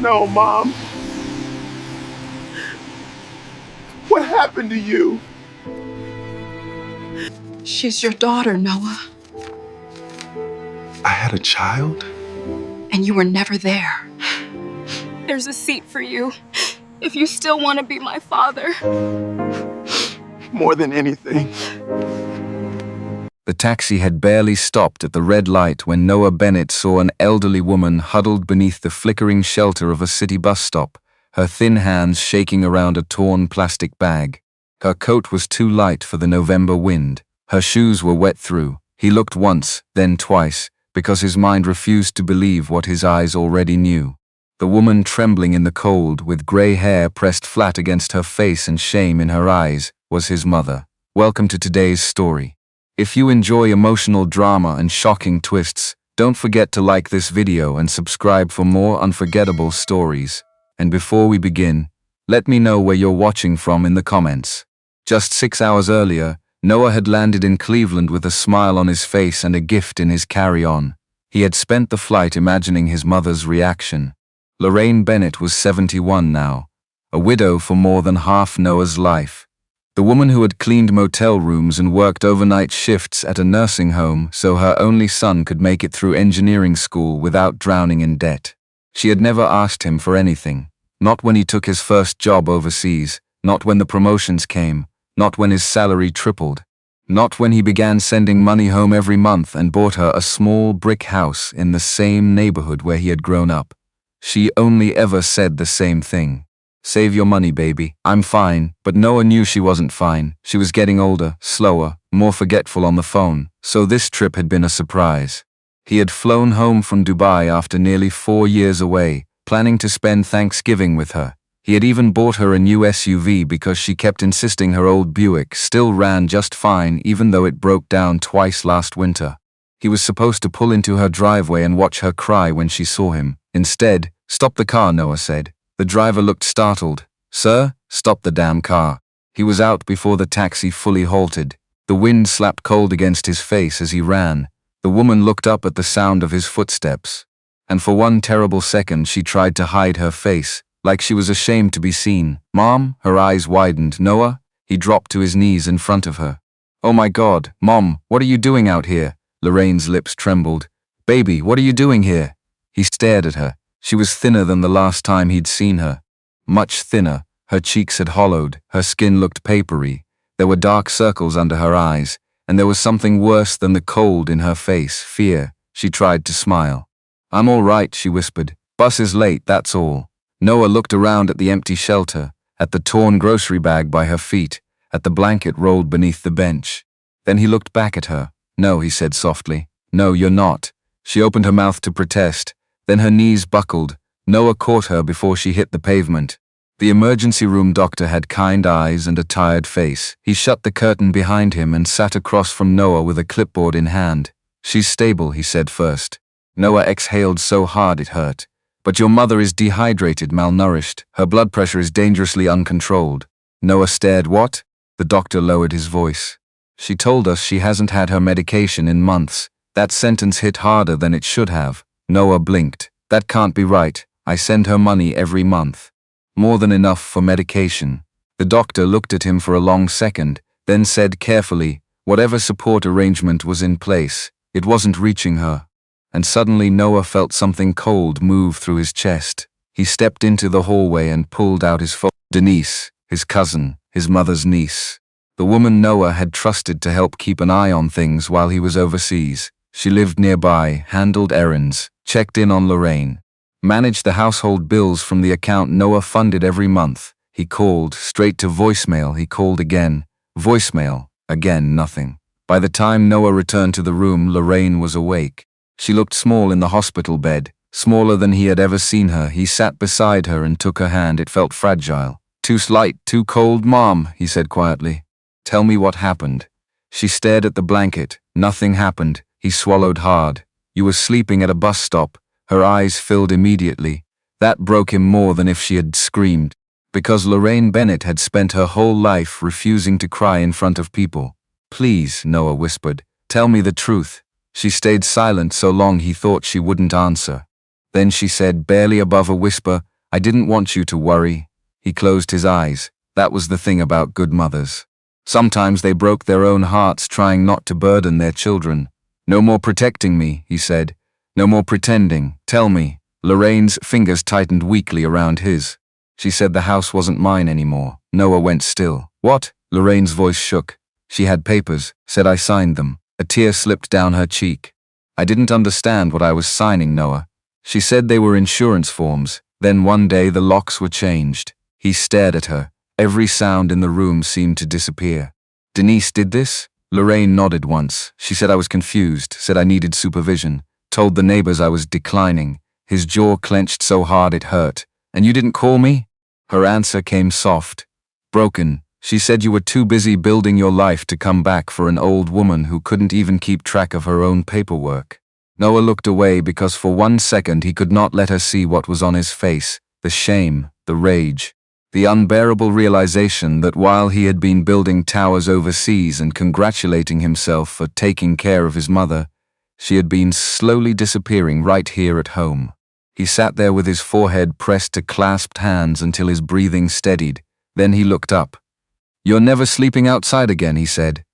know, Mom. What happened to you? She's your daughter, Noah. I had a child? And you were never there. There's a seat for you, if you still want to be my father. More than anything. The taxi had barely stopped at the red light when Noah Bennett saw an elderly woman huddled beneath the flickering shelter of a city bus stop, her thin hands shaking around a torn plastic bag. Her coat was too light for the November wind. Her shoes were wet through. He looked once, then twice, because his mind refused to believe what his eyes already knew. The woman trembling in the cold, with grey hair pressed flat against her face and shame in her eyes, was his mother. Welcome to today's story. If you enjoy emotional drama and shocking twists, don't forget to like this video and subscribe for more unforgettable stories. And before we begin, let me know where you're watching from in the comments. Just 6 hours earlier, Noah had landed in Cleveland with a smile on his face and a gift in his carry-on. He had spent the flight imagining his mother's reaction. Lorraine Bennett was 71 now, a widow for more than half Noah's life. The woman who had cleaned motel rooms and worked overnight shifts at a nursing home so her only son could make it through engineering school without drowning in debt. She had never asked him for anything, not when he took his first job overseas, not when the promotions came, not when his salary tripled, not when he began sending money home every month and bought her a small brick house in the same neighborhood where he had grown up. She only ever said the same thing. Save your money, baby. I'm fine. But Noah knew she wasn't fine. She was getting older, slower, more forgetful on the phone, so this trip had been a surprise. He had flown home from Dubai after nearly 4 years away, planning to spend Thanksgiving with her. He had even bought her a new SUV because she kept insisting her old Buick still ran just fine even though it broke down twice last winter. He was supposed to pull into her driveway and watch her cry when she saw him. Instead, "Stop the car," Noah said. The driver looked startled. "Sir, stop the damn car." He was out before the taxi fully halted. The wind slapped cold against his face as he ran. The woman looked up at the sound of his footsteps. And for one terrible second she tried to hide her face, like she was ashamed to be seen. "Mom?" Her eyes widened. "Noah?" He dropped to his knees in front of her. "Oh my God, Mom, what are you doing out here?" Lorraine's lips trembled. "Baby, what are you doing here?" He stared at her. She was thinner than the last time he'd seen her. Much thinner. Her cheeks had hollowed, her skin looked papery. There were dark circles under her eyes, and there was something worse than the cold in her face, fear. She tried to smile. "I'm all right," she whispered. "Bus is late, that's all." Noah looked around at the empty shelter, at the torn grocery bag by her feet, at the blanket rolled beneath the bench. Then he looked back at her. "No," he said softly. "No, you're not." She opened her mouth to protest. Then her knees buckled. Noah caught her before she hit the pavement. The emergency room doctor had kind eyes and a tired face. He shut the curtain behind him and sat across from Noah with a clipboard in hand. "She's stable," he said first. Noah exhaled so hard it hurt. "But your mother is dehydrated, malnourished. Her blood pressure is dangerously uncontrolled." Noah stared. "What?" The doctor lowered his voice. "She told us she hasn't had her medication in months." That sentence hit harder than it should have. Noah blinked. "That can't be right. I send her money every month. More than enough for medication." The doctor looked at him for a long second, then said carefully, whatever support arrangement was in place, it wasn't reaching her. And suddenly Noah felt something cold move through his chest. He stepped into the hallway and pulled out his phone. Denise, his cousin, his mother's niece. The woman Noah had trusted to help keep an eye on things while he was overseas. She lived nearby, handled errands, checked in on Lorraine, managed the household bills from the account Noah funded every month. He called, straight to voicemail. He called again, voicemail, again nothing. By the time Noah returned to the room, Lorraine was awake. She looked small in the hospital bed, smaller than he had ever seen her. He sat beside her and took her hand. It felt fragile. "Too slight, too cold, Mom," he said quietly. "Tell me what happened." She stared at the blanket. "Nothing happened." He swallowed hard. "You were sleeping at a bus stop." Her eyes filled immediately. That broke him more than if she had screamed. Because Lorraine Bennett had spent her whole life refusing to cry in front of people. "Please," Noah whispered, "tell me the truth." She stayed silent so long he thought she wouldn't answer. Then she said, barely above a whisper, I didn't want you to worry. He closed his eyes. That was the thing about good mothers. Sometimes they broke their own hearts trying not to burden their children. No more protecting me, he said. No more pretending. Tell me. Lorraine's fingers tightened weakly around his. She said the house wasn't mine anymore. Noah went still. What? Lorraine's voice shook. She had papers, said I signed them. A tear slipped down her cheek. I didn't understand what I was signing, Noah. She said they were insurance forms. Then one day the locks were changed. He stared at her. Every sound in the room seemed to disappear. Denise did this? Lorraine nodded once. She said I was confused, said I needed supervision, told the neighbors I was declining. His jaw clenched so hard it hurt. And you didn't call me? Her answer came soft. Broken. She said you were too busy building your life to come back for an old woman who couldn't even keep track of her own paperwork. Noah looked away because for 1 second he could not let her see what was on his face, the shame, the rage, the unbearable realization that while he had been building towers overseas and congratulating himself for taking care of his mother, she had been slowly disappearing right here at home. He sat there with his forehead pressed to clasped hands until his breathing steadied. Then he looked up. You're never sleeping outside again, he said.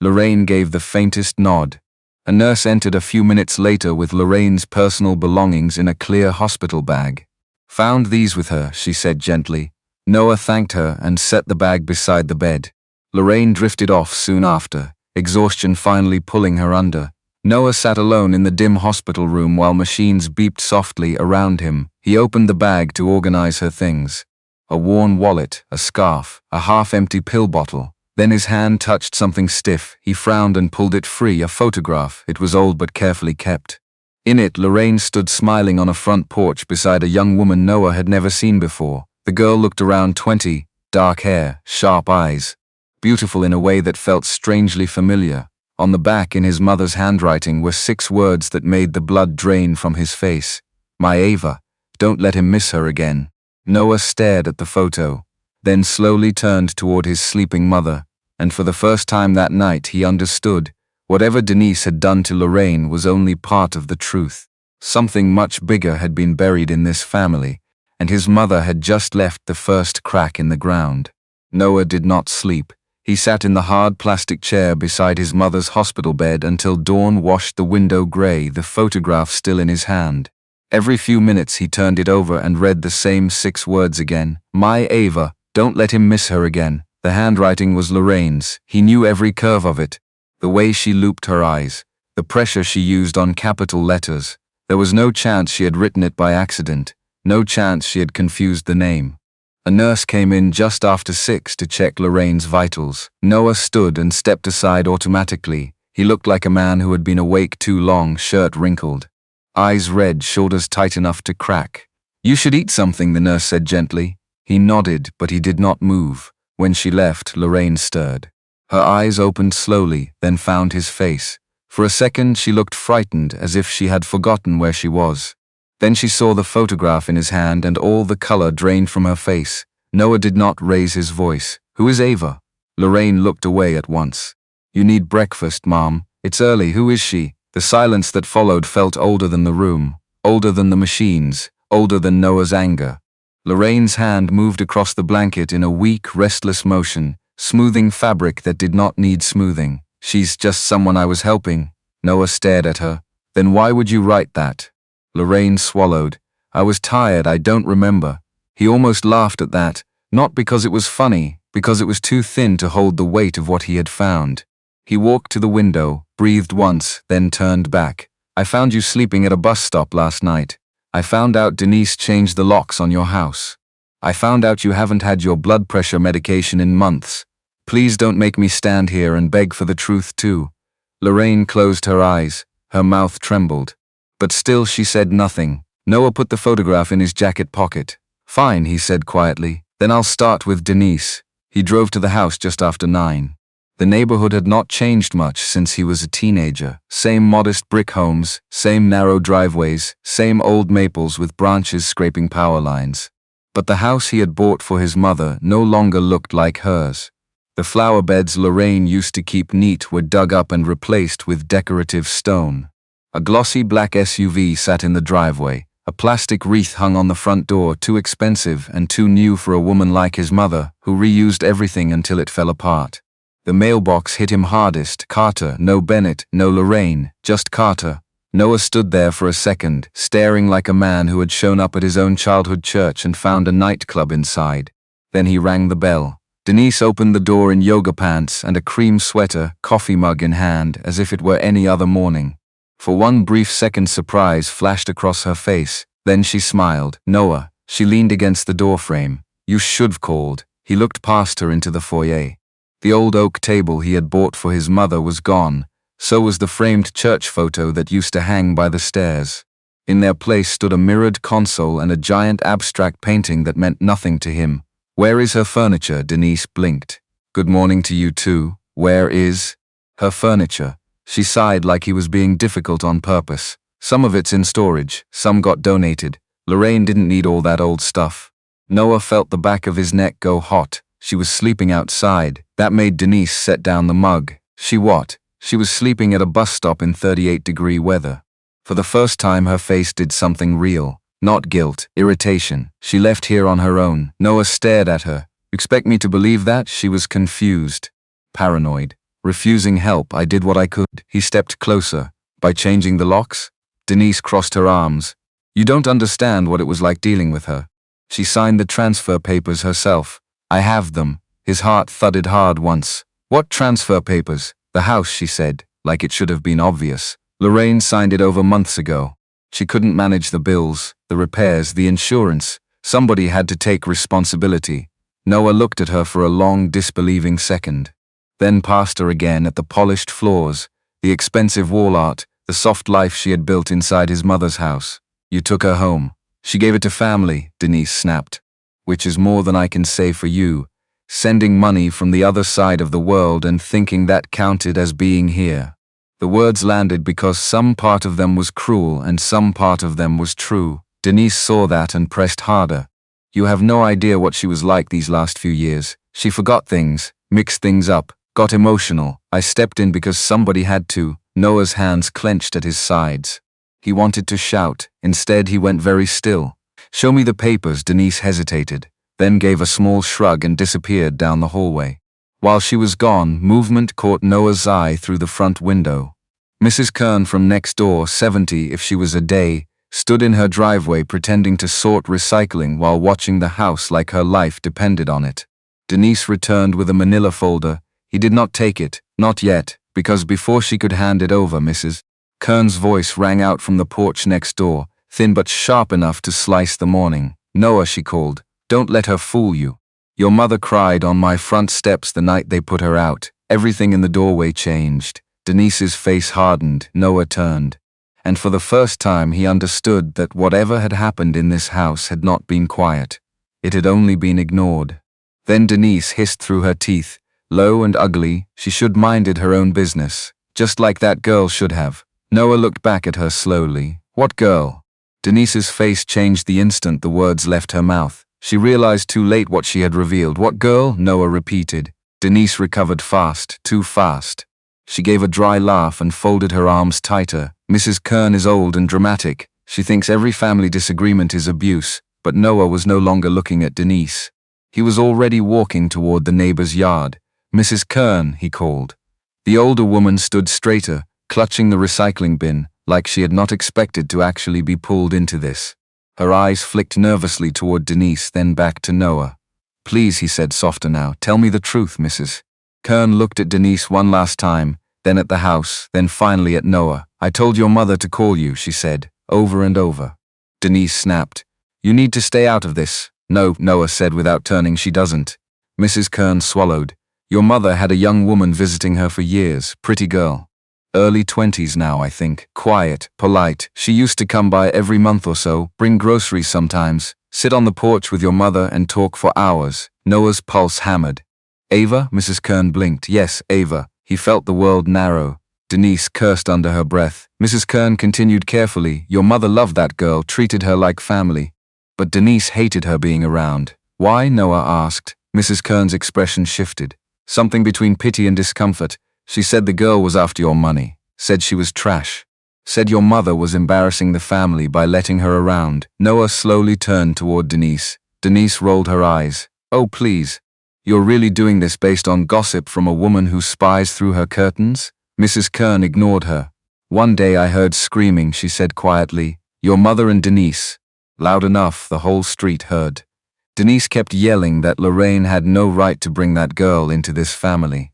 Lorraine gave the faintest nod. A nurse entered a few minutes later with Lorraine's personal belongings in a clear hospital bag. Found these with her, she said gently. Noah thanked her and set the bag beside the bed. Lorraine drifted off soon after, exhaustion finally pulling her under. Noah sat alone in the dim hospital room while machines beeped softly around him. He opened the bag to organize her things. A worn wallet, a scarf, a half-empty pill bottle. Then his hand touched something stiff. He frowned and pulled it free, a photograph. It was old but carefully kept. In it, Lorraine stood smiling on a front porch beside a young woman Noah had never seen before. The girl looked around 20, dark hair, sharp eyes. Beautiful in a way that felt strangely familiar. On the back, in his mother's handwriting, were 6 words that made the blood drain from his face. My Ava, don't let him miss her again. Noah stared at the photo, then slowly turned toward his sleeping mother, and for the first time that night he understood. Whatever Denise had done to Lorraine was only part of the truth. Something much bigger had been buried in this family, and his mother had just left the first crack in the ground. Noah did not sleep. He sat in the hard plastic chair beside his mother's hospital bed until dawn washed the window gray, the photograph still in his hand. Every few minutes he turned it over and read the same 6 words again. My Ava, don't let him miss her again. The handwriting was Lorraine's. He knew every curve of it. The way she looped her eyes, the pressure she used on capital letters. There was no chance she had written it by accident. No chance she had confused the name. A nurse came in just after 6 to check Lorraine's vitals. Noah stood and stepped aside automatically. He looked like a man who had been awake too long, shirt wrinkled. Eyes red, shoulders tight enough to crack. You should eat something, the nurse said gently. He nodded, but he did not move. When she left, Lorraine stirred. Her eyes opened slowly, then found his face. For a second she looked frightened, as if she had forgotten where she was. Then she saw the photograph in his hand and all the color drained from her face. Noah did not raise his voice. Who is Ava? Lorraine looked away at once. You need breakfast, Mom. It's early. Who is she? The silence that followed felt older than the room, older than the machines, older than Noah's anger. Lorraine's hand moved across the blanket in a weak, restless motion, smoothing fabric that did not need smoothing. She's just someone I was helping. Noah stared at her. Then why would you write that? Lorraine swallowed. I was tired, I don't remember. He almost laughed at that, not because it was funny, because it was too thin to hold the weight of what he had found. He walked to the window, breathed once, then turned back. I found you sleeping at a bus stop last night. I found out Denise changed the locks on your house. I found out you haven't had your blood pressure medication in months. Please don't make me stand here and beg for the truth too. Lorraine closed her eyes. Her mouth trembled. But still she said nothing. Noah put the photograph in his jacket pocket. Fine, he said quietly. Then I'll start with Denise. He drove to the house just after 9. The neighborhood had not changed much since he was a teenager. Same modest brick homes, same narrow driveways, same old maples with branches scraping power lines. But the house he had bought for his mother no longer looked like hers. The flower beds Lorraine used to keep neat were dug up and replaced with decorative stone. A glossy black SUV sat in the driveway, A plastic wreath hung on the front door, too expensive and too new for a woman like his mother, who reused everything until it fell apart. The mailbox hit him hardest. Carter, no Bennett, no Lorraine, just Carter. Noah stood there for a second, staring like a man who had shown up at his own childhood church and found a nightclub inside. Then he rang the bell. Denise opened the door in yoga pants and a cream sweater, coffee mug in hand, as if it were any other morning. For one brief second, surprise flashed across her face. Then she smiled. Noah. She leaned against the doorframe. You should've called. He looked past her into the foyer. The old oak table he had bought for his mother was gone. So was the framed church photo that used to hang by the stairs. In their place stood a mirrored console and a giant abstract painting that meant nothing to him. Where is her furniture? Denise blinked. Good morning to you too. Where is her furniture? She sighed like he was being difficult on purpose. Some of it's in storage, some got donated. Lorraine didn't need all that old stuff. Noah felt the back of his neck go hot. She was sleeping outside. That made Denise set down the mug. She what? She was sleeping at a bus stop in 38-degree weather. For the first time her face did something real. Not guilt, irritation. She left here on her own. Noah stared at her. You expect me to believe that? She was confused. Paranoid. Refusing help. I did what I could. He stepped closer. By changing the locks? Denise crossed her arms. You don't understand what it was like dealing with her. She signed the transfer papers herself. I have them. His heart thudded hard once. What transfer papers? The house, she said, like it should have been obvious. Lorraine signed it over months ago. She couldn't manage the bills, the repairs, the insurance. Somebody had to take responsibility. Noah looked at her for a long, disbelieving second. Then past her again at the polished floors, the expensive wall art, the soft life she had built inside his mother's house. You took her home. She gave it to family, Denise snapped. Which is more than I can say for you. Sending money from the other side of the world and thinking that counted as being here. The words landed because some part of them was cruel and some part of them was true. Denise saw that and pressed harder. You have no idea what she was like these last few years. She forgot things, mixed things up, got emotional. I stepped in because somebody had to. Noah's hands clenched at his sides. He wanted to shout. Instead, he went very still. Show me the papers. Denise hesitated, then gave a small shrug and disappeared down the hallway. While she was gone, movement caught Noah's eye through the front window. Mrs. Kern from next door, 70 if she was a day, stood in her driveway pretending to sort recycling while watching the house like her life depended on it. Denise returned with a manila folder. He did not take it, not yet, because before she could hand it over, Mrs. Kern's voice rang out from the porch next door, thin but sharp enough to slice the morning. Noah, she called, don't let her fool you. Your mother cried on my front steps the night they put her out. Everything in the doorway changed. Denise's face hardened. Noah turned. And for the first time he understood that whatever had happened in this house had not been quiet. It had only been ignored. Then Denise hissed through her teeth. Low and ugly, she should minded her own business. Just like that girl should have. Noah looked back at her slowly. What girl? Denise's face changed the instant the words left her mouth. She realized too late what she had revealed. What girl? Noah repeated. Denise recovered fast, too fast. She gave a dry laugh and folded her arms tighter. Mrs. Kern is old and dramatic. She thinks every family disagreement is abuse. But Noah was no longer looking at Denise. He was already walking toward the neighbor's yard. Mrs. Kern, he called. The older woman stood straighter, clutching the recycling bin, like she had not expected to actually be pulled into this. Her eyes flicked nervously toward Denise, then back to Noah. Please, he said softer now, tell me the truth, Mrs. Kern looked at Denise one last time, then at the house, then finally at Noah. I told your mother to call you, she said, over and over. Denise snapped. You need to stay out of this. No, Noah said without turning, she doesn't. Mrs. Kern swallowed. Your mother had a young woman visiting her for years, pretty girl. Early 20s now, I think. Quiet, polite. She used to come by every month or so, bring groceries sometimes, sit on the porch with your mother and talk for hours. Noah's pulse hammered. Ava? Mrs. Kern blinked. Yes, Ava. He felt the world narrow. Denise cursed under her breath. Mrs. Kern continued carefully. Your mother loved that girl, treated her like family. But Denise hated her being around. Why? Noah asked. Mrs. Kern's expression shifted. Something between pity and discomfort. She said the girl was after your money. Said she was trash. Said your mother was embarrassing the family by letting her around. Noah slowly turned toward Denise. Denise rolled her eyes. Oh, please. You're really doing this based on gossip from a woman who spies through her curtains? Mrs. Kern ignored her. One day I heard screaming, she said quietly. Your mother and Denise. Loud enough, the whole street heard. Denise kept yelling that Lorraine had no right to bring that girl into this family.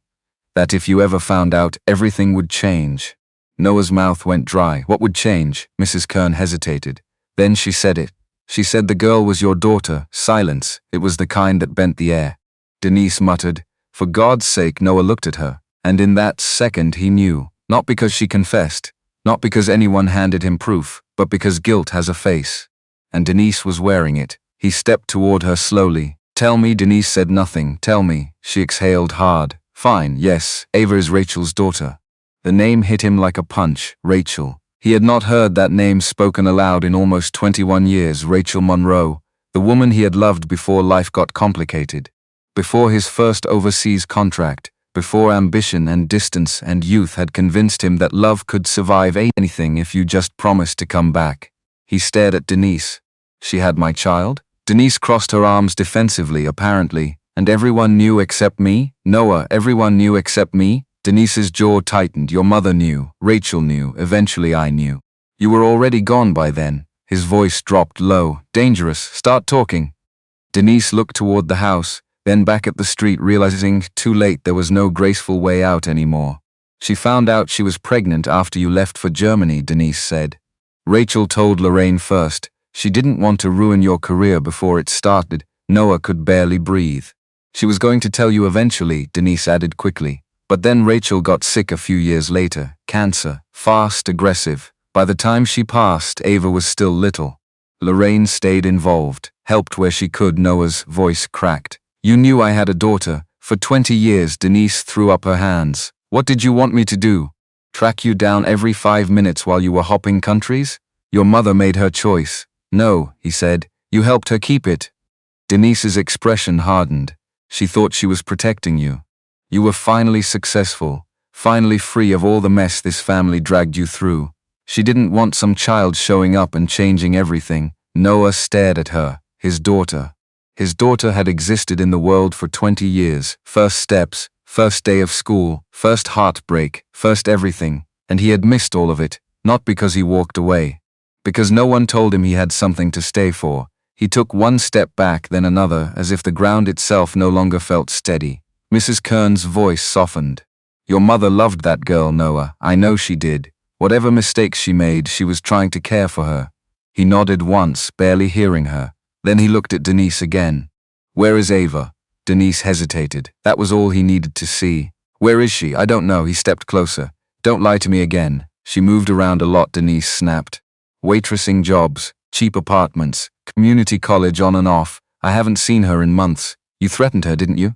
That if you ever found out, everything would change. Noah's mouth went dry. What would change? Mrs. Kern hesitated. Then she said it. She said the girl was your daughter. Silence. It was the kind that bent the air. Denise muttered. For God's sake, Noah looked at her. And in that second he knew. Not because she confessed. Not because anyone handed him proof. But because guilt has a face. And Denise was wearing it. He stepped toward her slowly. Tell me. Denise said nothing. Tell me. She exhaled hard. Fine, yes. Ava is Rachel's daughter. The name hit him like a punch. Rachel. He had not heard that name spoken aloud in almost 21 years. Rachel Monroe. The woman he had loved before life got complicated. Before his first overseas contract. Before ambition and distance and youth had convinced him that love could survive anything if you just promised to come back. He stared at Denise. She had my child? Denise crossed her arms defensively, apparently. And everyone knew except me? Noah, everyone knew except me? Denise's jaw tightened. Your mother knew. Rachel knew. Eventually I knew. You were already gone by then. His voice dropped low. Dangerous. Start talking. Denise looked toward the house, then back at the street, realizing too late there was no graceful way out anymore. She found out she was pregnant after you left for Germany, Denise said. Rachel told Lorraine first. She didn't want to ruin your career before it started. Noah could barely breathe. She was going to tell you eventually, Denise added quickly. But then Rachel got sick a few years later. Cancer. Fast, aggressive. By the time she passed, Ava was still little. Lorraine stayed involved, helped where she could. Noah's voice cracked. You knew I had a daughter. For 20 years, Denise threw up her hands. What did you want me to do? Track you down every 5 minutes while you were hopping countries? Your mother made her choice. No, he said. You helped her keep it. Denise's expression hardened. She thought she was protecting you. You were finally successful, finally free of all the mess this family dragged you through. She didn't want some child showing up and changing everything. Noah stared at her, his daughter. His daughter had existed in the world for 20 years. First steps, first day of school, first heartbreak, first everything. And he had missed all of it, not because he walked away. Because no one told him he had something to stay for. He took one step back, then another, as if the ground itself no longer felt steady. Mrs. Kern's voice softened. Your mother loved that girl, Noah. I know she did. Whatever mistakes she made, she was trying to care for her. He nodded once, barely hearing her. Then he looked at Denise again. Where is Ava? Denise hesitated. That was all he needed to see. Where is she? I don't know. He stepped closer. Don't lie to me again. She moved around a lot, Denise snapped. Waitressing jobs, cheap apartments, community college on and off. I haven't seen her in months. You threatened her, didn't you?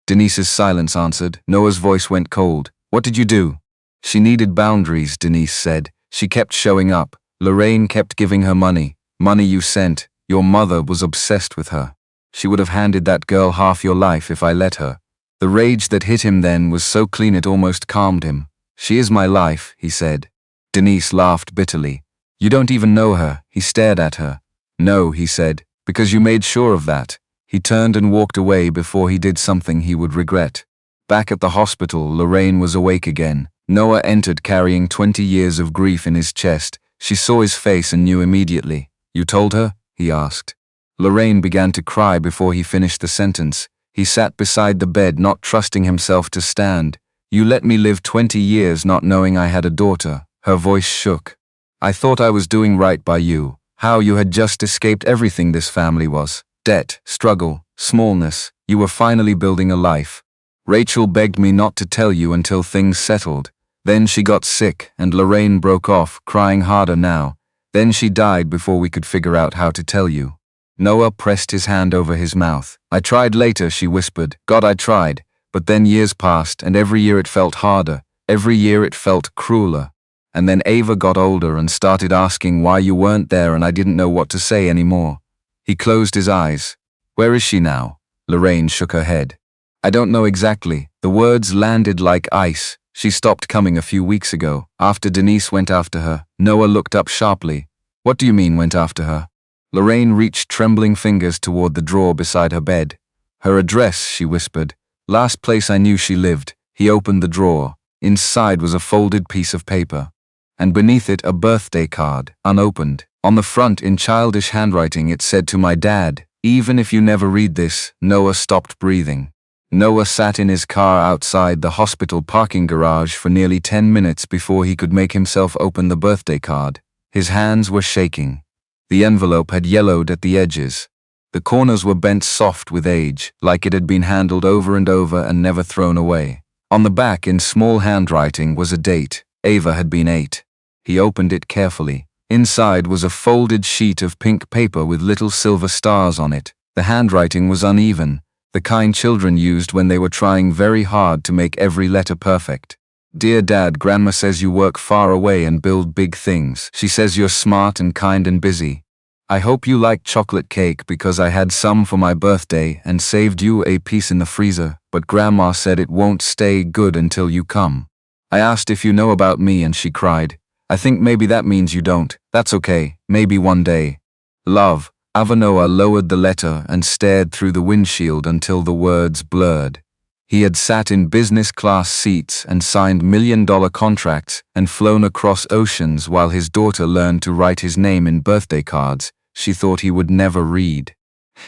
Denise's silence answered. Noah's voice went cold. What did you do? She needed boundaries, Denise said. She kept showing up. Lorraine kept giving her money. Money you sent. Your mother was obsessed with her. She would have handed that girl half your life if I let her. The rage that hit him then was so clean it almost calmed him. She is my life, he said. Denise laughed bitterly. You don't even know her. He stared at her. No, he said, because you made sure of that. He turned and walked away before he did something he would regret. Back at the hospital, Lorraine was awake again. Noah entered carrying 20 years of grief in his chest. She saw his face and knew immediately. You told her? He asked. Lorraine began to cry before he finished the sentence. He sat beside the bed, not trusting himself to stand. You let me live 20 years not knowing I had a daughter. Her voice shook. I thought I was doing right by you. How you had just escaped everything this family was. Debt, struggle, smallness. You were finally building a life. Rachel begged me not to tell you until things settled. Then she got sick and Lorraine broke off, crying harder now. Then she died before we could figure out how to tell you. Noah pressed his hand over his mouth. I tried later, she whispered. God, I tried. But then years passed and every year it felt harder. Every year it felt crueler. And then Ava got older and started asking why you weren't there and I didn't know what to say anymore. He closed his eyes. Where is she now? Lorraine shook her head. I don't know exactly. The words landed like ice. She stopped coming a few weeks ago, after Denise went after her. Noah looked up sharply. What do you mean went after her? Lorraine reached trembling fingers toward the drawer beside her bed. Her address, she whispered. Last place I knew she lived. He opened the drawer. Inside was a folded piece of paper, and beneath it a birthday card, unopened. On the front, in childish handwriting, it said, "To my dad. Even if you never read this." Noah stopped breathing. Noah sat in his car outside the hospital parking garage for nearly 10 minutes before he could make himself open the birthday card. His hands were shaking. The envelope had yellowed at the edges. The corners were bent soft with age, like it had been handled over and over and never thrown away. On the back, in small handwriting, was a date. Ava had been 8. He opened it carefully. Inside was a folded sheet of pink paper with little silver stars on it. The handwriting was uneven, the kind children used when they were trying very hard to make every letter perfect. "Dear Dad, Grandma says you work far away and build big things. She says you're smart and kind and busy. I hope you like chocolate cake because I had some for my birthday and saved you a piece in the freezer, but Grandma said it won't stay good until you come. I asked if you know about me and she cried. I think maybe that means you don't. That's okay, maybe one day. Love." Avanoa lowered the letter and stared through the windshield until the words blurred. He had sat in business class seats and signed million-dollar contracts and flown across oceans while his daughter learned to write his name in birthday cards she thought he would never read.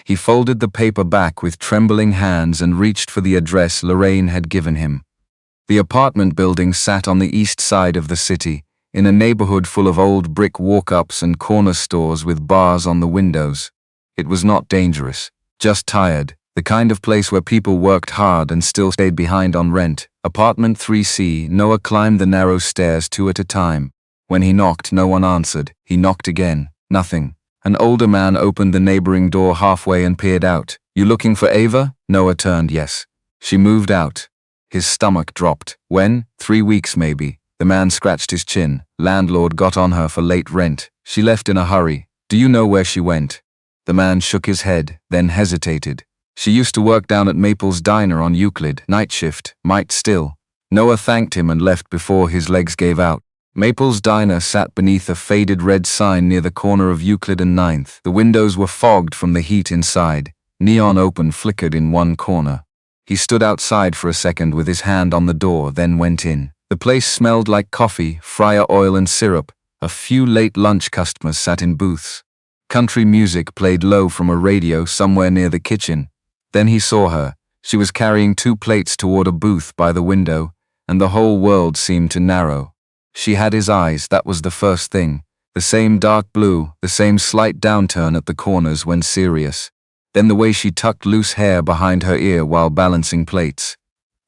He folded the paper back with trembling hands and reached for the address Lorraine had given him. The apartment building sat on the east side of the city, in a neighborhood full of old brick walk-ups and corner stores with bars on the windows. It was not dangerous, just tired, the kind of place where people worked hard and still stayed behind on rent. Apartment 3C. Noah climbed the narrow stairs 2 at a time. When he knocked, no one answered. He knocked again. Nothing. An older man opened the neighboring door halfway and peered out. "You looking for Ava?" Noah turned. "Yes." She moved out. His stomach dropped. "When?" 3 weeks maybe. The man scratched his chin. "Landlord got on her for late rent. She left in a hurry. Do you know where she went?" The man shook his head, then hesitated. "She used to work down at Maple's Diner on Euclid, night shift, might still." Noah thanked him and left before his legs gave out. Maple's Diner sat beneath a faded red sign near the corner of Euclid and 9th. The windows were fogged from the heat inside. Neon open flickered in one corner. He stood outside for a second with his hand on the door, then went in. The place smelled like coffee, fryer oil and syrup. A few late lunch customers sat in booths. Country music played low from a radio somewhere near the kitchen. Then he saw her. She was carrying 2 plates toward a booth by the window, and the whole world seemed to narrow. She had his eyes, that was the first thing. The same dark blue, the same slight downturn at the corners when serious. Then the way she tucked loose hair behind her ear while balancing plates.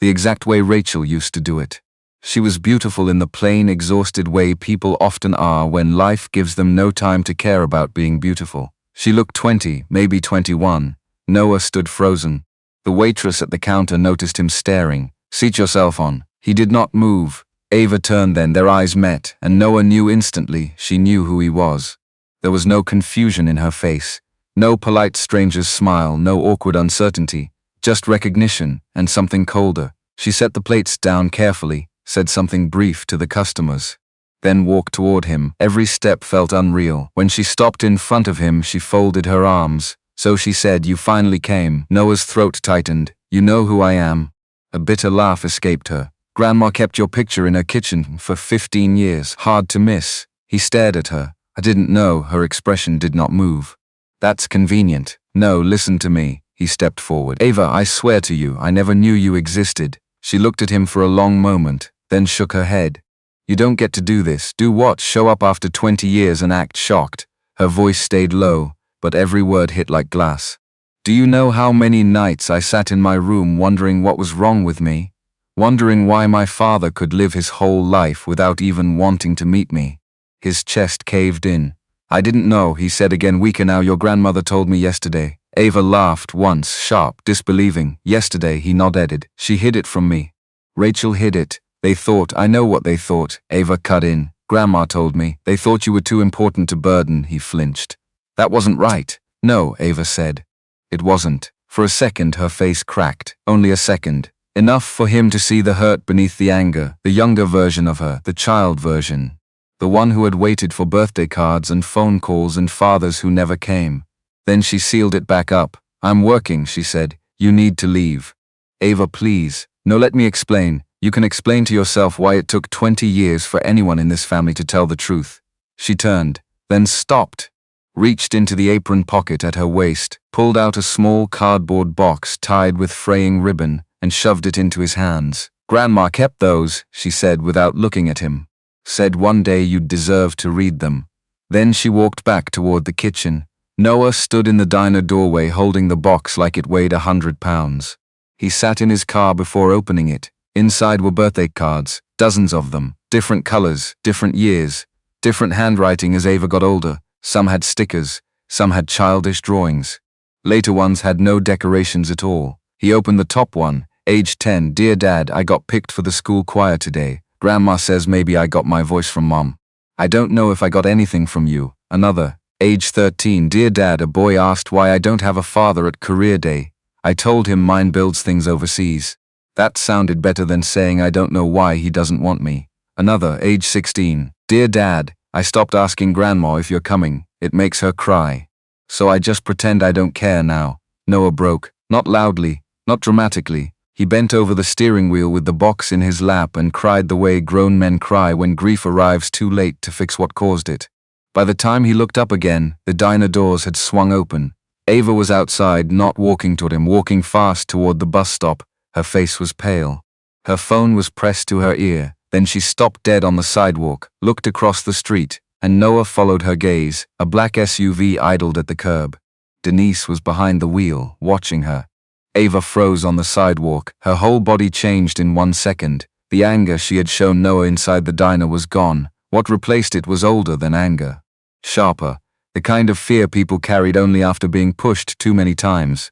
The exact way Rachel used to do it. She was beautiful in the plain, exhausted way people often are when life gives them no time to care about being beautiful. She looked 20, maybe 21. Noah stood frozen. The waitress at the counter noticed him staring. "Seat yourself on." He did not move. Ava turned then, their eyes met, and Noah knew instantly she knew who he was. There was no confusion in her face, no polite stranger's smile, no awkward uncertainty, just recognition and something colder. She set the plates down carefully, said something brief to the customers, then walked toward him. Every step felt unreal. When she stopped in front of him, she folded her arms. "So," she said, "you finally came." Noah's throat tightened. "You know who I am." A bitter laugh escaped her. "Grandma kept your picture in her kitchen for 15 years. Hard to miss." He stared at her. "I didn't know." Her expression did not move. "That's convenient." "No, listen to me." He stepped forward. "Ava, I swear to you, I never knew you existed." She looked at him for a long moment, then shook her head. "You don't get to do this." "Do what?" "Show up after 20 years and act shocked." Her voice stayed low, but every word hit like glass. "Do you know how many nights I sat in my room wondering what was wrong with me? Wondering why my father could live his whole life without even wanting to meet me?" His chest caved in. "I didn't know," he said again, weaker now. "Your grandmother told me yesterday." Ava laughed once, sharp, disbelieving. "Yesterday," he nodded. "She hid it from me." "Rachel hid it. They thought, I know what they thought." Ava cut in. "Grandma told me. They thought you were too important to burden." He flinched. "That wasn't right." "No," Ava said. "It wasn't." For a second her face cracked. Only a second. Enough for him to see the hurt beneath the anger, the younger version of her, the child version. The one who had waited for birthday cards and phone calls and fathers who never came. Then she sealed it back up. "I'm working," she said. "You need to leave." "Ava, please." "No, let me explain. You can explain to yourself why it took 20 years for anyone in this family to tell the truth." She turned, then stopped, reached into the apron pocket at her waist, pulled out a small cardboard box tied with fraying ribbon, and shoved it into his hands. "Grandma kept those," she said without looking at him. "Said one day you'd deserve to read them." Then she walked back toward the kitchen. Noah stood in the diner doorway holding the box like it weighed 100 pounds. He sat in his car before opening it. Inside were birthday cards, dozens of them, different colors, different years, different handwriting as Ava got older. Some had stickers, some had childish drawings. Later ones had no decorations at all. He opened the top one, age 10, "Dear Dad, I got picked for the school choir today. Grandma says maybe I got my voice from Mom. I don't know if I got anything from you." Another, age 13, "Dear Dad, a boy asked why I don't have a father at career day. I told him mine builds things overseas. That sounded better than saying I don't know why he doesn't want me." Another, age 16, "Dear Dad, I stopped asking Grandma if you're coming. It makes her cry. So I just pretend I don't care now." Noah broke, not loudly, not dramatically. He bent over the steering wheel with the box in his lap and cried the way grown men cry when grief arrives too late to fix what caused it. By the time he looked up again, the diner doors had swung open. Ava was outside, not walking toward him, walking fast toward the bus stop. Her face was pale. Her phone was pressed to her ear. Then she stopped dead on the sidewalk, looked across the street, and Noah followed her gaze. A black SUV idled at the curb. Denise was behind the wheel, watching her. Ava froze on the sidewalk. Her whole body changed in 1 second. The anger she had shown Noah inside the diner was gone. What replaced it was older than anger. Sharper. The kind of fear people carried only after being pushed too many times.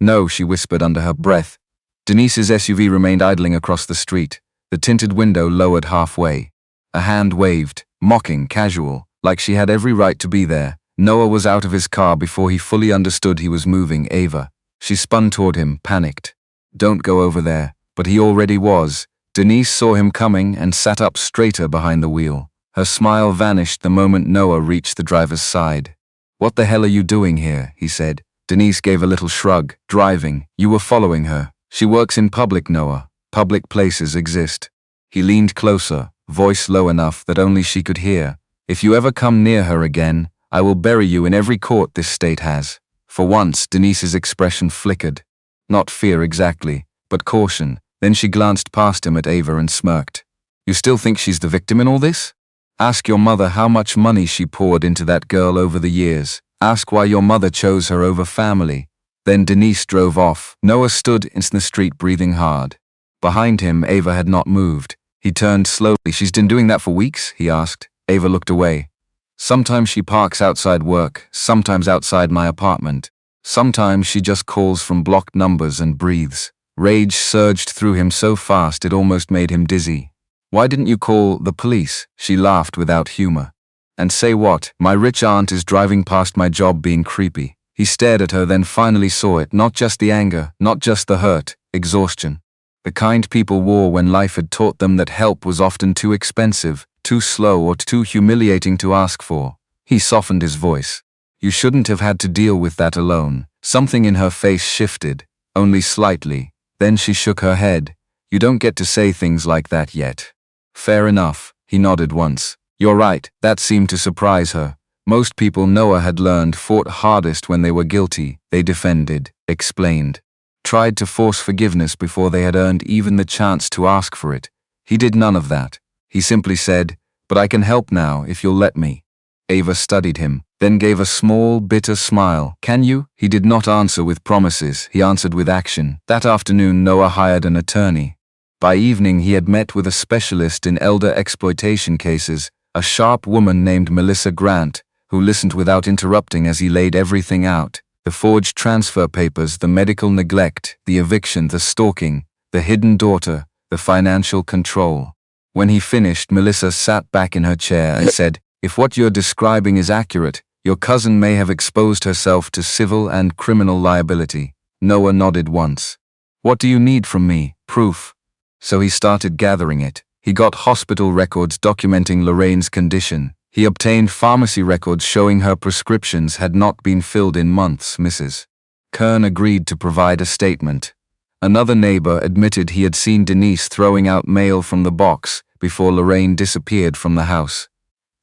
"No," she whispered under her breath. Denise's SUV remained idling across the street, the tinted window lowered halfway. A hand waved, mocking, casual, like she had every right to be there. Noah was out of his car before he fully understood he was moving. "Ava." She spun toward him, panicked. "Don't go over there." But he already was. Denise saw him coming and sat up straighter behind the wheel. Her smile vanished the moment Noah reached the driver's side. "What the hell are you doing here?" he said. Denise gave a little shrug. "Driving. You were following her. She works in public, Noah. Public places exist." He leaned closer, voice low enough that only she could hear. "If you ever come near her again, I will bury you in every court this state has." For once, Denise's expression flickered. Not fear exactly, but caution. Then she glanced past him at Ava and smirked. "You still think she's the victim in all this? Ask your mother how much money she poured into that girl over the years. Ask why your mother chose her over family." Then Denise drove off. Noah stood in the street breathing hard. Behind him, Ava had not moved. He turned slowly. "She's been doing that for weeks?" he asked. Ava looked away. "Sometimes she parks outside work, sometimes outside my apartment. Sometimes she just calls from blocked numbers and breathes." Rage surged through him so fast it almost made him dizzy. "Why didn't you call the police?" She laughed without humor. "And say what? My rich aunt is driving past my job being creepy." He stared at her, then finally saw it, not just the anger, not just the hurt, exhaustion. The kind people wore when life had taught them that help was often too expensive, too slow, or too humiliating to ask for. He softened his voice. "You shouldn't have had to deal with that alone." Something in her face shifted, only slightly. Then she shook her head. "You don't get to say things like that yet." "Fair enough," he nodded once. "You're right." That seemed to surprise her. Most people Noah had learned fought hardest when they were guilty. They defended, explained, tried to force forgiveness before they had earned even the chance to ask for it. He did none of that. He simply said, "But I can help now if you'll let me." Ava studied him, then gave a small, bitter smile. "Can you?" He did not answer with promises, he answered with action. That afternoon Noah hired an attorney. By evening he had met with a specialist in elder exploitation cases, a sharp woman named Melissa Grant, who listened without interrupting as he laid everything out. The forged transfer papers, the medical neglect, the eviction, the stalking, the hidden daughter, the financial control. When he finished, Melissa sat back in her chair and said, "If what you're describing is accurate, your cousin may have exposed herself to civil and criminal liability." Noah nodded once. What do you need from me? Proof. So he started gathering it. He got hospital records documenting Lorraine's condition. He obtained pharmacy records showing her prescriptions had not been filled in months. Mrs. Kern agreed to provide a statement. Another neighbor admitted he had seen Denise throwing out mail from the box before Lorraine disappeared from the house.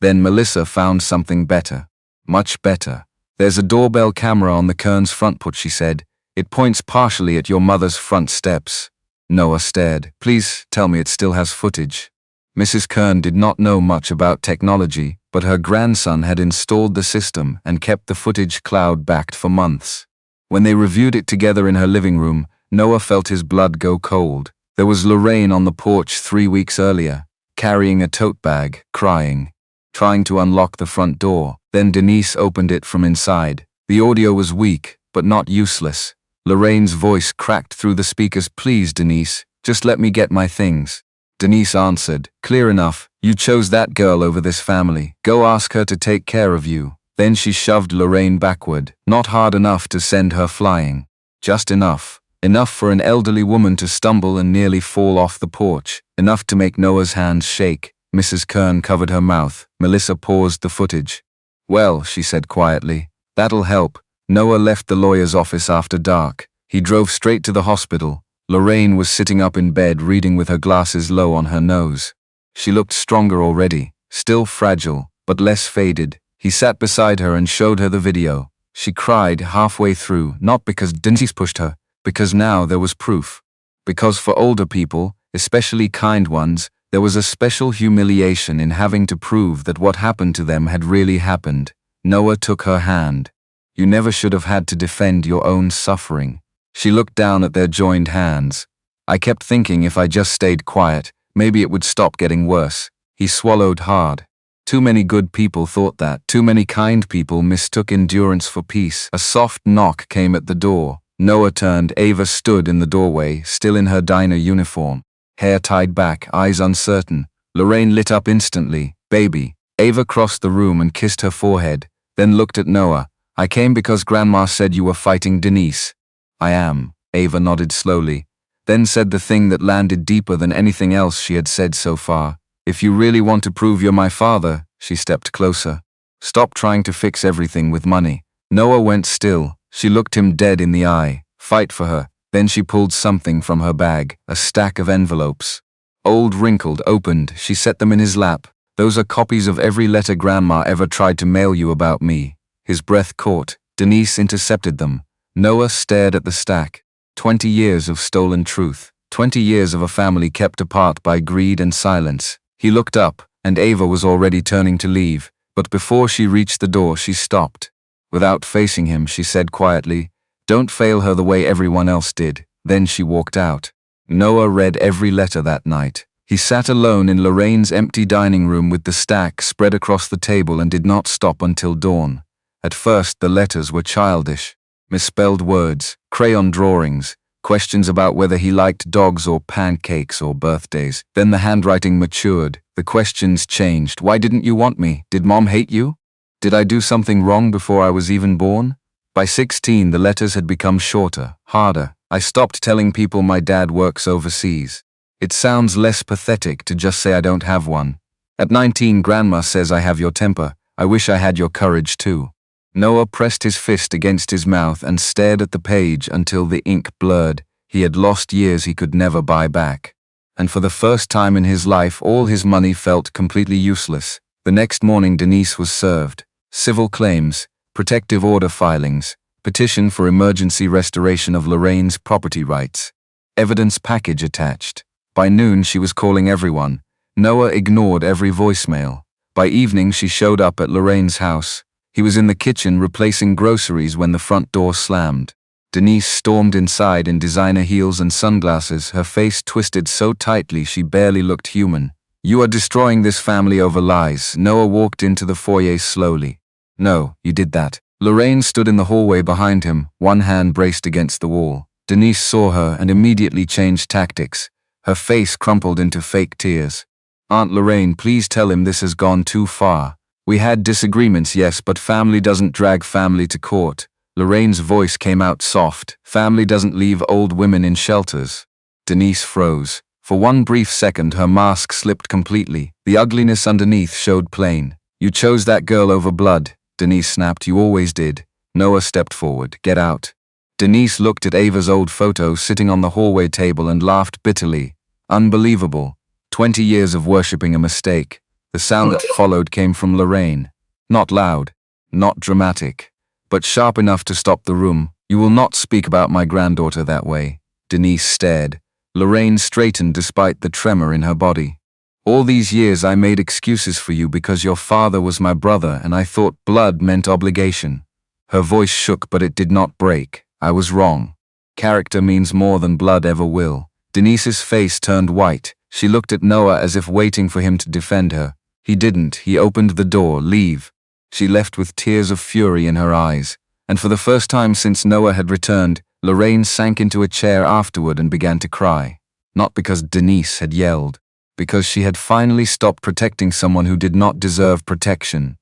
Then Melissa found something better. Much better. There's a doorbell camera on the Kern's front porch, she said. It points partially at your mother's front steps. Noah stared. Please tell me it still has footage. Mrs. Kern did not know much about technology, but her grandson had installed the system and kept the footage cloud-backed for months. When they reviewed it together in her living room, Noah felt his blood go cold. There was Lorraine on the porch 3 weeks earlier, carrying a tote bag, crying, trying to unlock the front door. Then Denise opened it from inside. The audio was weak, but not useless. Lorraine's voice cracked through the speakers. Please, Denise, just let me get my things. Denise answered, clear enough. You chose that girl over this family. Go ask her to take care of you. Then she shoved Lorraine backward, not hard enough to send her flying. Just enough. Enough for an elderly woman to stumble and nearly fall off the porch. Enough to make Noah's hands shake. Mrs. Kern covered her mouth. Melissa paused the footage. Well, she said quietly, that'll help. Noah left the lawyer's office after dark. He drove straight to the hospital. Lorraine was sitting up in bed reading with her glasses low on her nose. She looked stronger already, still fragile, but less faded. He sat beside her and showed her the video. She cried halfway through, not because Denise pushed her, because now there was proof. Because for older people, especially kind ones, there was a special humiliation in having to prove that what happened to them had really happened. Noah took her hand. You never should have had to defend your own suffering. She looked down at their joined hands. I kept thinking if I just stayed quiet, maybe it would stop getting worse. He swallowed hard. Too many good people thought that. Too many kind people mistook endurance for peace. A soft knock came at the door. Noah turned. Ava stood in the doorway, still in her diner uniform. Hair tied back, eyes uncertain. Lorraine lit up instantly. Baby. Ava crossed the room and kissed her forehead, then looked at Noah. I came because Grandma said you were fighting Denise. I am. Ava nodded slowly, then said the thing that landed deeper than anything else she had said so far. If you really want to prove you're my father, she stepped closer. Stop trying to fix everything with money. Noah went still. She looked him dead in the eye. Fight for her. Then she pulled something from her bag, a stack of envelopes. Old, wrinkled, opened. She set them in his lap. Those are copies of every letter Grandma ever tried to mail you about me. His breath caught. Denise intercepted them. Noah stared at the stack. 20 years of stolen truth. 20 years of a family kept apart by greed and silence. He looked up, and Ava was already turning to leave, but before she reached the door she stopped. Without facing him, she said quietly, don't fail her the way everyone else did. Then she walked out. Noah read every letter that night. He sat alone in Lorraine's empty dining room with the stack spread across the table and did not stop until dawn. At first the letters were childish. Misspelled words, crayon drawings, questions about whether he liked dogs or pancakes or birthdays. Then the handwriting matured. The questions changed. Why didn't you want me? Did Mom hate you? Did I do something wrong before I was even born? By 16, the letters had become shorter, harder. I stopped telling people my dad works overseas. It sounds less pathetic to just say I don't have one. At 19, Grandma says I have your temper. I wish I had your courage too. Noah pressed his fist against his mouth and stared at the page until the ink blurred. He had lost years he could never buy back. And for the first time in his life, all his money felt completely useless. The next morning, Denise was served. Civil claims, protective order filings, petition for emergency restoration of Lorraine's property rights. Evidence package attached. By noon, she was calling everyone. Noah ignored every voicemail. By evening, she showed up at Lorraine's house. He was in the kitchen replacing groceries when the front door slammed. Denise stormed inside in designer heels and sunglasses, her face twisted so tightly she barely looked human. You are destroying this family over lies. Noah walked into the foyer slowly. No, you did that. Lorraine stood in the hallway behind him, one hand braced against the wall. Denise saw her and immediately changed tactics. Her face crumpled into fake tears. Aunt Lorraine, please tell him this has gone too far. We had disagreements, yes, but family doesn't drag family to court. Lorraine's voice came out soft. Family doesn't leave old women in shelters. Denise froze. For one brief second, her mask slipped completely. The ugliness underneath showed plain. You chose that girl over blood, Denise snapped. You always did. Noah stepped forward. Get out. Denise looked at Ava's old photo sitting on the hallway table and laughed bitterly. Unbelievable. 20 years of worshipping a mistake. The sound that followed came from Lorraine. Not loud, not dramatic, but sharp enough to stop the room. You will not speak about my granddaughter that way. Denise stared. Lorraine straightened despite the tremor in her body. All these years I made excuses for you because your father was my brother and I thought blood meant obligation. Her voice shook, but it did not break. I was wrong. Character means more than blood ever will. Denise's face turned white. She looked at Noah as if waiting for him to defend her. He didn't. He opened the door. Leave. She left with tears of fury in her eyes. And for the first time since Noah had returned, Lorraine sank into a chair afterward and began to cry. Not because Denise had yelled. Because she had finally stopped protecting someone who did not deserve protection.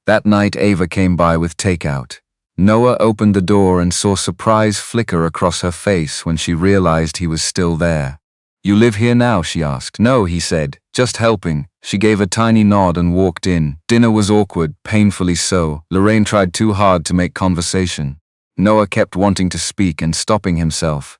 That night Ava came by with takeout. Noah opened the door and saw surprise flicker across her face when she realized he was still there. You live here now, she asked. No, he said, just helping. She gave a tiny nod and walked in. Dinner was awkward, painfully so. Lorraine tried too hard to make conversation. Noah kept wanting to speak and stopping himself.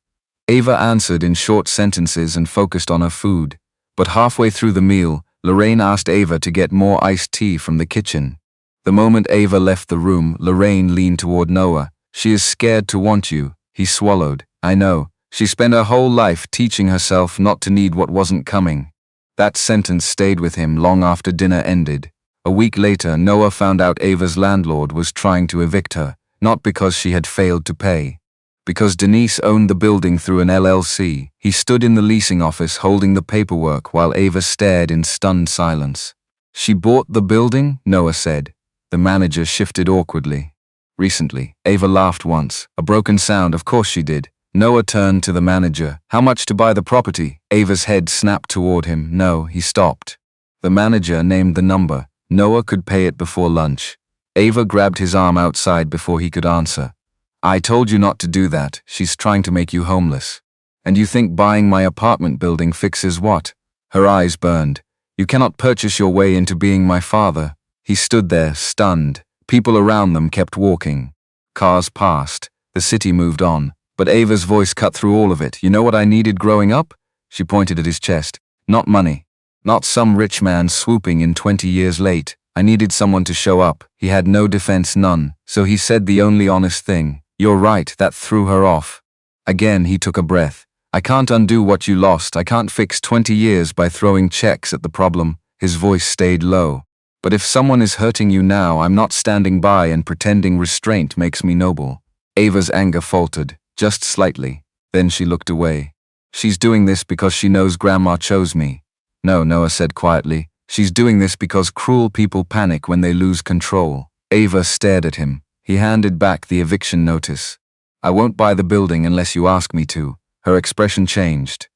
Ava answered in short sentences and focused on her food. But halfway through the meal, Lorraine asked Ava to get more iced tea from the kitchen. The moment Ava left the room, Lorraine leaned toward Noah. She is scared to want you. He swallowed. I know. She spent her whole life teaching herself not to need what wasn't coming. That sentence stayed with him long after dinner ended. A week later, Noah found out Ava's landlord was trying to evict her, not because she had failed to pay. Because Denise owned the building through an LLC. He stood in the leasing office holding the paperwork while Ava stared in stunned silence. She bought the building? Noah said. The manager shifted awkwardly. Recently, Ava laughed once. A broken sound, of course she did. Noah turned to the manager. How much to buy the property? Ava's head snapped toward him. No, he stopped. The manager named the number. Noah could pay it before lunch. Ava grabbed his arm outside before he could answer. I told you not to do that. She's trying to make you homeless. And you think buying my apartment building fixes what? Her eyes burned. You cannot purchase your way into being my father. He stood there, stunned. People around them kept walking. Cars passed. The city moved on. But Ava's voice cut through all of it. You know what I needed growing up? She pointed at his chest. Not money. Not some rich man swooping in 20 years late. I needed someone to show up. He had no defense, none. So he said the only honest thing. You're right, that threw her off. Again he took a breath. I can't undo what you lost. I can't fix 20 years by throwing checks at the problem. His voice stayed low. But if someone is hurting you now, I'm not standing by and pretending restraint makes me noble. Ava's anger faltered, just slightly. Then she looked away. She's doing this because she knows Grandma chose me. No, Noah said quietly. She's doing this because cruel people panic when they lose control. Ava stared at him. He handed back the eviction notice. I won't buy the building unless you ask me to. Her expression changed.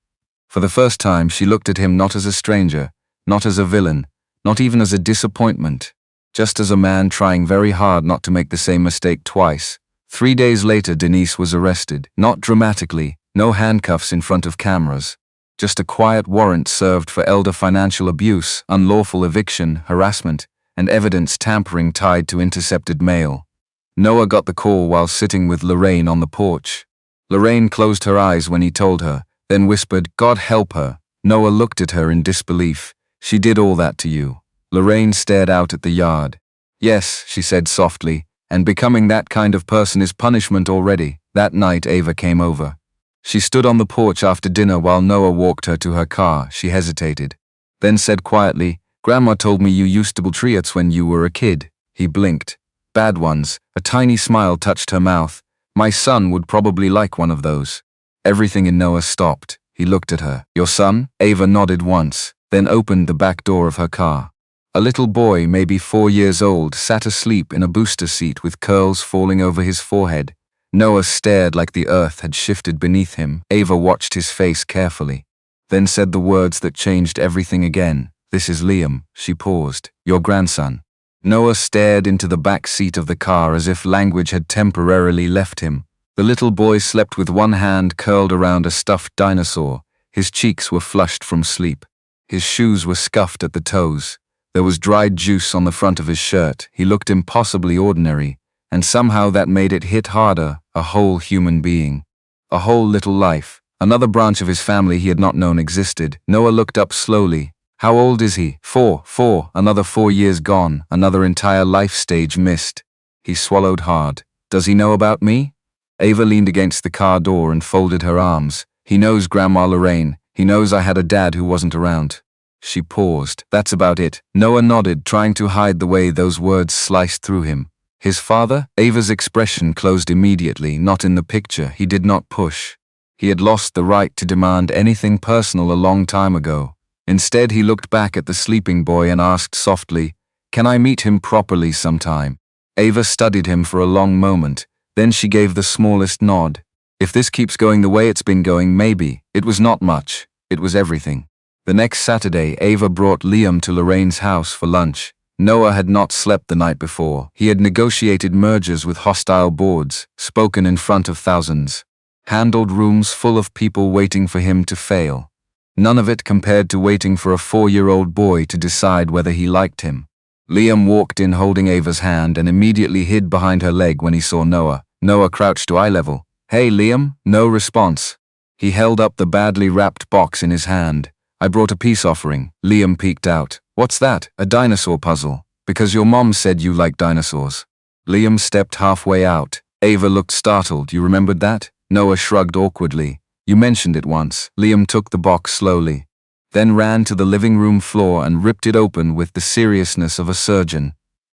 For the first time, she looked at him not as a stranger, not as a villain, not even as a disappointment, just as a man trying very hard not to make the same mistake twice. 3 days later, Denise was arrested. Not dramatically, no handcuffs in front of cameras. Just a quiet warrant served for elder financial abuse, unlawful eviction, harassment, and evidence tampering tied to intercepted mail. Noah got the call while sitting with Lorraine on the porch. Lorraine closed her eyes when he told her, then whispered, God help her. Noah looked at her in disbelief. She did all that to you. Lorraine stared out at the yard. Yes, she said softly, and becoming that kind of person is punishment already. That night Ava came over. She stood on the porch after dinner while Noah walked her to her car. She hesitated, then said quietly, Grandma told me you used to build triads when you were a kid. He blinked. Bad ones. A tiny smile touched her mouth. My son would probably like one of those. Everything in Noah stopped. He looked at her. Your son? Ava nodded once, then opened the back door of her car. A little boy, maybe 4 years old, sat asleep in a booster seat with curls falling over his forehead. Noah stared like the earth had shifted beneath him. Ava watched his face carefully, then said the words that changed everything again. This is Liam. She paused. Your grandson. Noah stared into the back seat of the car as if language had temporarily left him. The little boy slept with one hand curled around a stuffed dinosaur. His cheeks were flushed from sleep. His shoes were scuffed at the toes. There was dried juice on the front of his shirt. He looked impossibly ordinary, and somehow that made it hit harder, a whole human being. A whole little life. Another branch of his family he had not known existed. Noah looked up slowly. How old is he? 4. Another 4 years gone, another entire life stage missed. He swallowed hard. Does he know about me? Ava leaned against the car door and folded her arms. He knows Grandma Lorraine. He knows I had a dad who wasn't around. She paused. That's about it. Noah nodded, trying to hide the way those words sliced through him. His father? Ava's expression closed immediately, not in the picture. He did not push. He had lost the right to demand anything personal a long time ago. Instead, he looked back at the sleeping boy and asked softly, "Can I meet him properly sometime?" Ava studied him for a long moment. Then she gave the smallest nod. If this keeps going the way it's been going, maybe. It was not much. It was everything. The next Saturday, Ava brought Liam to Lorraine's house for lunch. Noah had not slept the night before. He had negotiated mergers with hostile boards, spoken in front of thousands, handled rooms full of people waiting for him to fail. None of it compared to waiting for a 4-year-old boy to decide whether he liked him. Liam walked in holding Ava's hand and immediately hid behind her leg when he saw Noah. Noah crouched to eye level. "Hey, Liam." No response. He held up the badly wrapped box in his hand. "I brought a peace offering." Liam peeked out. "What's that?" "A dinosaur puzzle. Because your mom said you like dinosaurs." Liam stepped halfway out. Ava looked startled. "You remembered that?" Noah shrugged awkwardly. "You mentioned it once." Liam took the box slowly, then ran to the living room floor and ripped it open with the seriousness of a surgeon.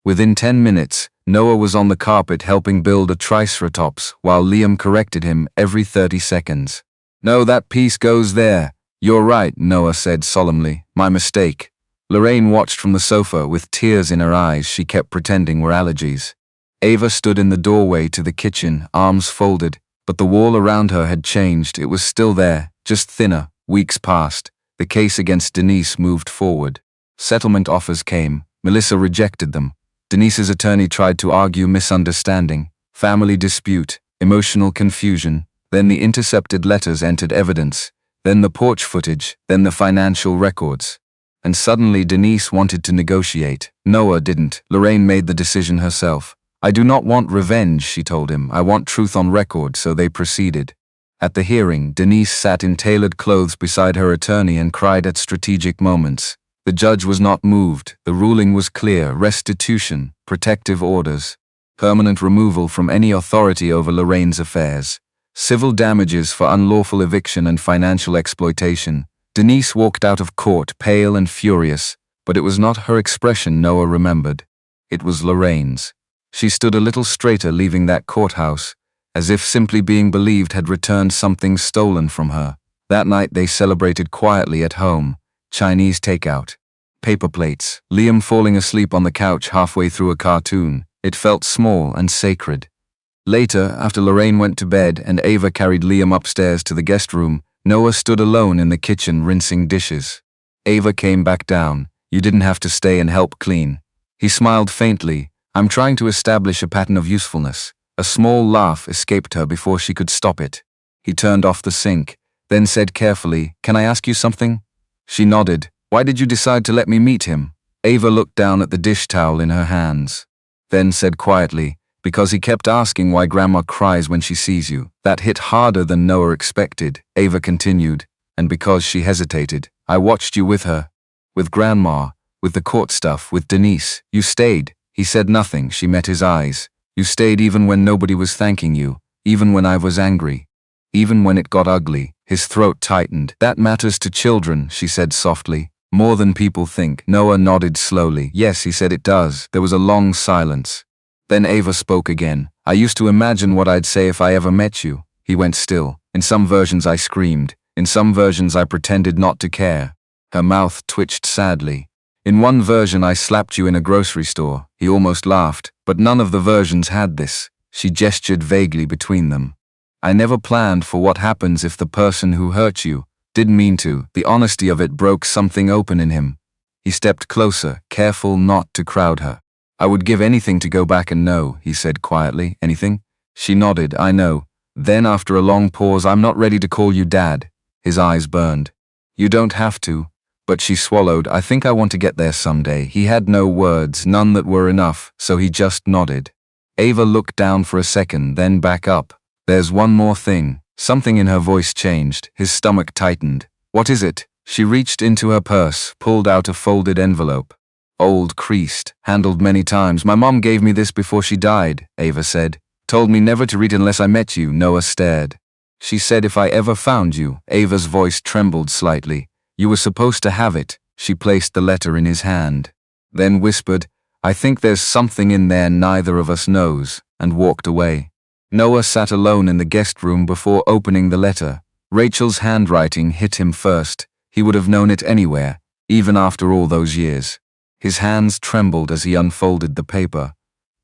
Within 10 minutes, Noah was on the carpet helping build a triceratops while Liam corrected him every 30 seconds. "No, that piece goes there." "You're right," Noah said solemnly. "My mistake." Lorraine watched from the sofa with tears in her eyes she kept pretending were allergies. Ava stood in the doorway to the kitchen, arms folded, but the wall around her had changed. It was still there, just thinner. Weeks passed. The case against Denise moved forward. Settlement offers came. Melissa rejected them. Denise's attorney tried to argue misunderstanding, family dispute, emotional confusion. Then the intercepted letters entered evidence. Then the porch footage. Then the financial records. And suddenly Denise wanted to negotiate. Noah didn't. Lorraine made the decision herself. "I do not want revenge," she told him. "I want truth on record," so they proceeded. At the hearing, Denise sat in tailored clothes beside her attorney and cried at strategic moments. The judge was not moved. The ruling was clear: restitution, protective orders, permanent removal from any authority over Lorraine's affairs, civil damages for unlawful eviction and financial exploitation. Denise walked out of court pale and furious, but it was not her expression Noah remembered. It was Lorraine's. She stood a little straighter leaving that courthouse, as if simply being believed had returned something stolen from her. That night they celebrated quietly at home. Chinese takeout. Paper plates. Liam falling asleep on the couch halfway through a cartoon. It felt small and sacred. Later, after Lorraine went to bed and Ava carried Liam upstairs to the guest room, Noah stood alone in the kitchen rinsing dishes. Ava came back down. "You didn't have to stay and help clean." He smiled faintly. "I'm trying to establish a pattern of usefulness." A small laugh escaped her before she could stop it. He turned off the sink, then said carefully, "Can I ask you something?" She nodded. "Why did you decide to let me meet him?" Ava looked down at the dish towel in her hands, then said quietly, "Because he kept asking why Grandma cries when she sees you." That hit harder than Noah expected. Ava continued, "And because she hesitated. I watched you with her. With Grandma, with the court stuff, with Denise. You stayed." He said nothing. She met his eyes. "You stayed even when nobody was thanking you, even when I was angry, even when it got ugly." His throat tightened. "That matters to children," she said softly. "More than people think." Noah nodded slowly. "Yes," he said, "it does." There was a long silence. Then Ava spoke again. "I used to imagine what I'd say if I ever met you." He went still. "In some versions I screamed. In some versions I pretended not to care." Her mouth twitched sadly. "In one version I slapped you in a grocery store." He almost laughed. "But none of the versions had this." She gestured vaguely between them. "I never planned for what happens if the person who hurt you didn't mean to." The honesty of it broke something open in him. He stepped closer, careful not to crowd her. I would give anything to go back and know, he said quietly. Anything? She nodded. I know. Then after a long pause, I'm not ready to call you Dad. His eyes burned. You don't have to. But she swallowed. I think I want to get there someday. He had no words, none that were enough, so he just nodded. Ava looked down for a second, then back up. There's one more thing. Something in her voice changed. His stomach tightened. What is it? She reached into her purse, pulled out a folded envelope. Old, creased, handled many times. My mom gave me this before she died, Ava said. Told me never to read unless I met you. Noah stared. She said if I ever found you. Ava's voice trembled slightly. You were supposed to have it. She placed the letter in his hand. Then whispered, I think there's something in there neither of us knows, and walked away. Noah sat alone in the guest room before opening the letter. Rachel's handwriting hit him first. He would have known it anywhere, even after all those years. His hands trembled as he unfolded the paper.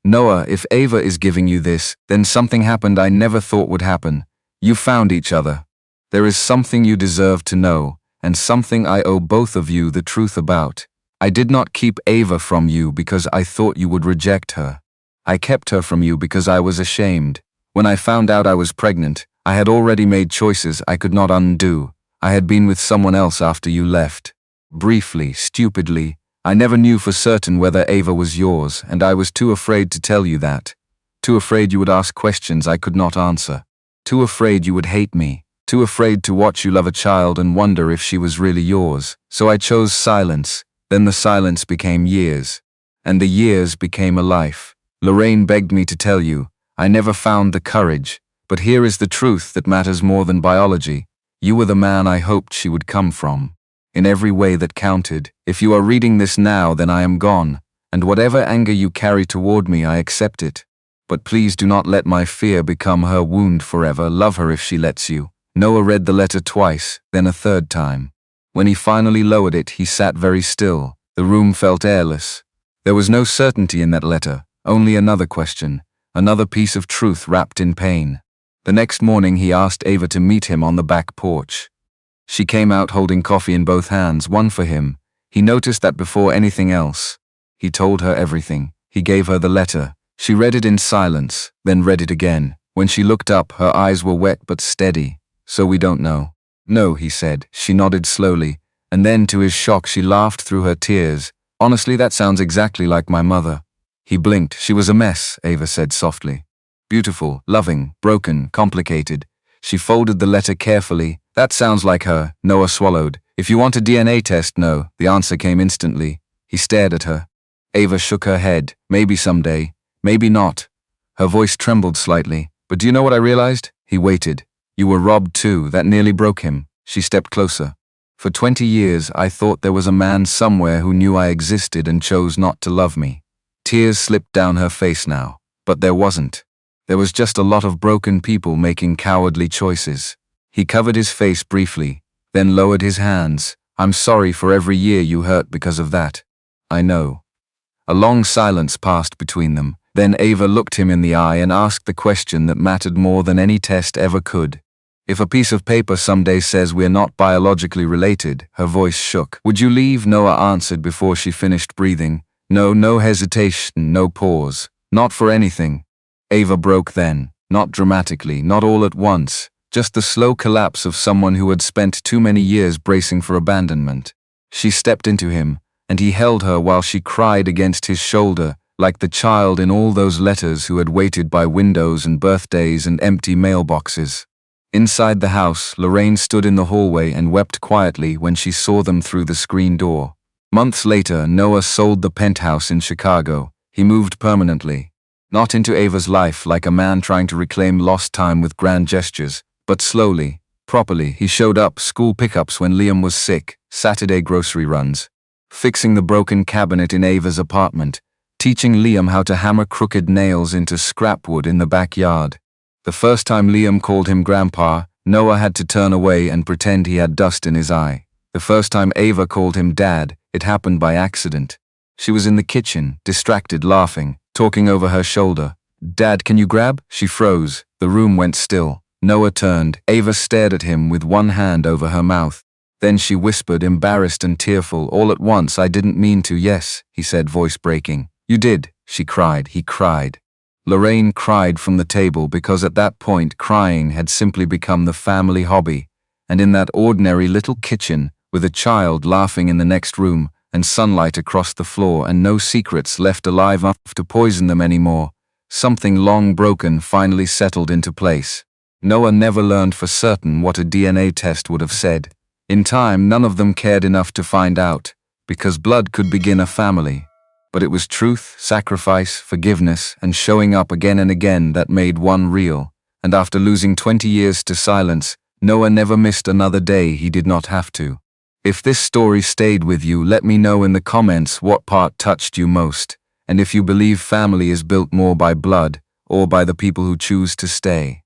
Noah, if Ava is giving you this, then something happened I never thought would happen. You found each other. There is something you deserve to know, and something I owe both of you the truth about. I did not keep Ava from you because I thought you would reject her. I kept her from you because I was ashamed. When I found out I was pregnant, I had already made choices I could not undo. I had been with someone else after you left. Briefly, stupidly, I never knew for certain whether Ava was yours, and I was too afraid to tell you that. Too afraid you would ask questions I could not answer. Too afraid you would hate me. Too afraid to watch you love a child and wonder if she was really yours. So I chose silence. Then the silence became years. And the years became a life. Lorraine begged me to tell you. I never found the courage. But here is the truth that matters more than biology. You were the man I hoped she would come from. In every way that counted. If you are reading this now, then I am gone. And whatever anger you carry toward me, I accept it. But please do not let my fear become her wound forever. Love her if she lets you. Noah read the letter twice, then a third time. When he finally lowered it, he sat very still. The room felt airless. There was no certainty in that letter, only another question, another piece of truth wrapped in pain. The next morning he asked Ava to meet him on the back porch. She came out holding coffee in both hands, one for him. He noticed that before anything else. He told her everything. He gave her the letter. She read it in silence, then read it again. When she looked up, her eyes were wet but steady. So we don't know. No, he said. She nodded slowly, and then to his shock she laughed through her tears. Honestly, that sounds exactly like my mother. He blinked. She was a mess, Ava said softly. Beautiful, loving, broken, complicated. She folded the letter carefully. That sounds like her. Noah swallowed. If you want a DNA test, no. The answer came instantly. He stared at her. Ava shook her head. Maybe someday. Maybe not. Her voice trembled slightly. But do you know what I realized? He waited. You were robbed too. That nearly broke him. She stepped closer. For 20 years, I thought there was a man somewhere who knew I existed and chose not to love me. Tears slipped down her face now. But there wasn't. There was just a lot of broken people making cowardly choices. He covered his face briefly, then lowered his hands. I'm sorry for every year you hurt because of that. I know. A long silence passed between them. Then Ava looked him in the eye and asked the question that mattered more than any test ever could. If a piece of paper someday says we're not biologically related, her voice shook. Would you leave? Noah answered before she finished breathing. No, no hesitation, no pause. Not for anything. Ava broke then. Not dramatically, not all at once. Just the slow collapse of someone who had spent too many years bracing for abandonment. She stepped into him, and he held her while she cried against his shoulder, like the child in all those letters who had waited by windows and birthdays and empty mailboxes. Inside the house, Lorraine stood in the hallway and wept quietly when she saw them through the screen door. Months later, Noah sold the penthouse in Chicago. He moved permanently. Not into Ava's life like a man trying to reclaim lost time with grand gestures, but slowly, properly. He showed up, school pickups when Liam was sick, Saturday grocery runs, fixing the broken cabinet in Ava's apartment, teaching Liam how to hammer crooked nails into scrap wood in the backyard. The first time Liam called him Grandpa, Noah had to turn away and pretend he had dust in his eye. The first time Ava called him Dad, it happened by accident. She was in the kitchen, distracted, laughing, talking over her shoulder. Dad, can you grab? She froze. The room went still. Noah turned. Ava stared at him with one hand over her mouth. Then she whispered, embarrassed and tearful, all at once. I didn't mean to. Yes, he said, voice breaking. You did. she cried. He cried. Lorraine cried from the table because at that point crying had simply become the family hobby, and in that ordinary little kitchen, with a child laughing in the next room, and sunlight across the floor and no secrets left alive enough to poison them anymore, something long broken finally settled into place. Noah never learned for certain what a DNA test would have said. In time, none of them cared enough to find out, because blood could begin a family. But it was truth, sacrifice, forgiveness, and showing up again and again that made one real. And after losing 20 years to silence, Noah never missed another day he did not have to. If this story stayed with you, let me know in the comments what part touched you most, and if you believe family is built more by blood or by the people who choose to stay.